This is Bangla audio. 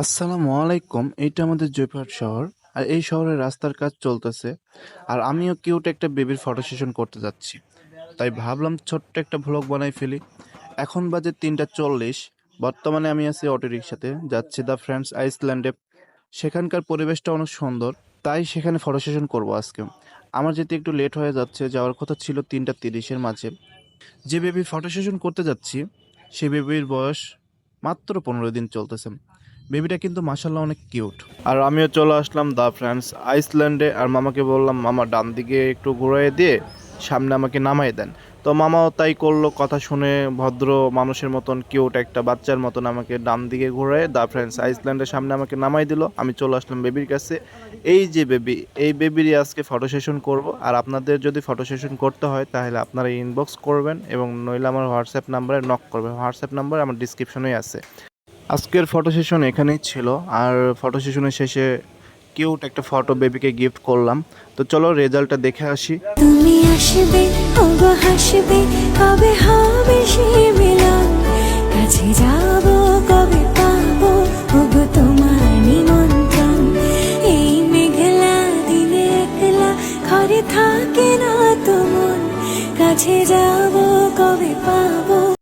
আসসালামু আলাইকুম। এইটা আমাদের জয়পুরহাট শহর। আর এই শহরের রাস্তার কাজ চলতেছে। আর আমিও কিউট একটা বেবির ফটো সেশন করতে যাচ্ছি। তাই ভাবলাম ছোট্ট একটা ভ্লগ বানাই ফেলি। এখন বাজে ৩:৪০। বর্তমানে আমি আছি অটোরিকশাতে, যাচ্ছি দ্য ফ্রেন্ডস আইসল্যান্ডে। সেখানকার পরিবেশটা অনেক সুন্দর, তাই সেখানে ফটো সেশন করবো আজকে। আমার যেতে একটু লেট হয়ে যাচ্ছে, যাওয়ার কথা ছিল ৩:৩০-এর মাঝে। যে বেবির ফটো সেশন করতে যাচ্ছি, সে বেবির বয়স মাত্র ১৫ দিন চলতেছে। বেবিটা কিন্তু মাশাল্লাহ অনেক কিউট। আর আমিও চলে আসলাম দ্য ফ্রান্স আইসল্যান্ডে। আর মামাকে বললাম, মামা ডান দিকে একটু ঘুরিয়ে দিয়ে সামনে আমাকে নামাই দেন। তো মামাও তাই করলো, কথা শুনে ভদ্র মানুষের মতন কিউট একটা বাচ্চার মতন আমাকে ডান দিকে ঘুরে দ্য ফ্রান্স আইসল্যান্ডের সামনে আমাকে নামাই দিল। আমি চলে আসলাম বেবির কাছে। এই যে বেবি, এই বেবিরই আজকে ফটো সেশন করব। আর আপনাদের যদি ফটো সেশন করতে হয় তাহলে আপনারা ইনবক্স করবেন এবং নইলে আমার হোয়াটসঅ্যাপ নাম্বারে নক করবেন। হোয়াটসঅ্যাপ নাম্বার আমার ডিসক্রিপশনেই আছে। আজকের ফটো সেশন এখানেই ছিল। আর ফটো সেশনের শেষে কিউট একটা ফটো বেবিকে গিফট করলাম। তো চলো রেজাল্টটা দেখে আসি। তুমি আসবে ওগো হাসবে, কবে হবে সে মিলন, কাছে যাব কবে পাবো ওগো তোমার নিমন্ত্রণ। এই মেঘলা দিনে একলা ঘরে থাকে না তো মন, কাছে যাব কবে পাবো